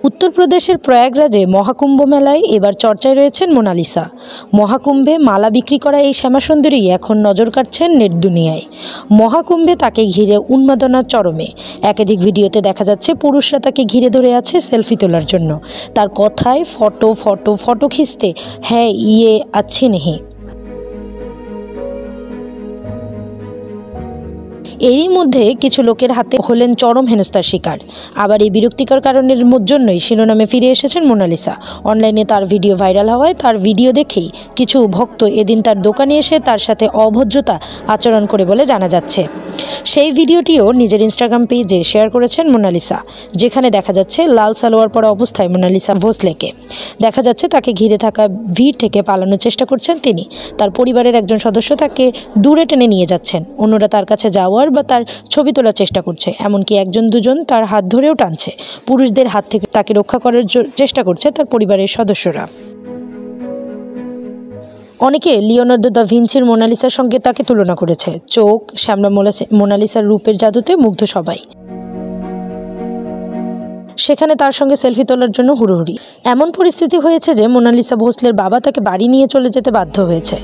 উত্তরপ্রদেশের প্রয়াগরাজে মহাকুম্ভ মেলায় এবার চর্চায় রয়েছেন মোনালিসা। মহাকুম্ভে মালা বিক্রি করা এই শ্যামাসুন্দরী এখন নজর কাটছেন নেট দুনিয়ায়। মহাকুম্ভে তাকে ঘিরে উন্মাদনার চরমে। একাধিক ভিডিওতে দেখা যাচ্ছে পুরুষরা তাকে ঘিরে ধরে আছে সেলফি তোলার জন্য। তার কথায় ফটো ফটো ফটো খিঁচতে হ্যাঁ ইয়ে আচ্ছি নেহি। এরই মধ্যে কিছু লোকের হাতে হলেন চরম হেনস্থার শিকার। আবার এই বিরক্তিকর কারণের জন্যই শিরোনামে ফিরে এসেছেন মোনালিসা। অনলাইনে তার ভিডিও ভাইরাল হওয়ায় তার ভিডিও দেখেই কিছু ভক্ত এদিন তার দোকানে এসে তার সাথে অভদ্রতা আচরণ করে বলে জানা যাচ্ছে। সেই ভিডিওটিও নিজের ইনস্টাগ্রাম পেজে শেয়ার করেছেন মোনালিসা, যেখানে দেখা যাচ্ছে লাল সালোয়ার পরা অবস্থায় মোনালিসা ভোসলেকে। দেখা যাচ্ছে তাকে ঘিরে থাকা ভিড় থেকে পালানোর চেষ্টা করছেন তিনি। তার পরিবারের একজন সদস্য তাকে দূরে টেনে নিয়ে যাচ্ছেন, অন্যরা তার কাছে যাওয়ার বা তার ছবি তোলার চেষ্টা করছে, এমনকি একজন দুজন তার হাত ধরেও টানছে। পুরুষদের হাত থেকে তাকে রক্ষা করার চেষ্টা করছে তার পরিবারের সদস্যরা। অনেকে লিওনার্দো দা ভিঞ্চির মোনালিসার সঙ্গে তাকে তুলনা করেছে। চোখ, শ্যামলা মোনালিসার রূপের জাদুতে মুগ্ধ সবাই। সেখানে তার সঙ্গে সেলফি তোলার জন্য হুড়োহুড়ি। এমন পরিস্থিতি হয়েছে যে মোনালিসা ভোসলের বাবা তাকে বাড়ি নিয়ে চলে যেতে বাধ্য হয়েছে।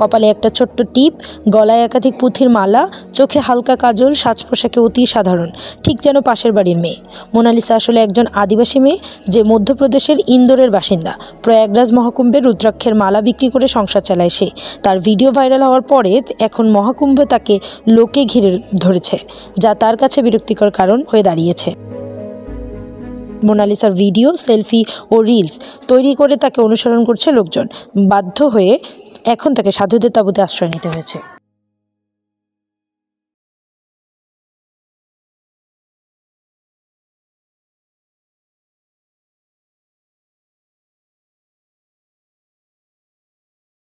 কপালে একটা ছোট্ট টিপ, গলায় একাধিক পুঁথির মালা, চোখে হালকা কাজল, সাজ পোশাকে অতি সাধারণ, ঠিক যেন পাশের বাড়ির মেয়ে। মোনালিসা আসলে একজন আদিবাসী মেয়ে যে মধ্যপ্রদেশের ইন্দোরের বাসিন্দা। প্রয়াগরাজ মহাকুম্ভে রুদ্রাক্ষের মালা বিক্রি করে সংসার চালায় সে। তার ভিডিও ভাইরাল হওয়ার পরে এখন মহাকুম্ভে তাকে লোকে ঘিরে ধরেছে, যা তার কাছে বিরক্তিকর কারণ হয়ে দাঁড়িয়েছে। মোনালিসার ভিডিও, সেলফি ও রিলস তৈরি করে তাকে অনুসরণ করছে লোকজন। বাধ্য হয়ে এখন তাকে সাধুদের তাঁবুতে আশ্রয় নিতে হয়েছে।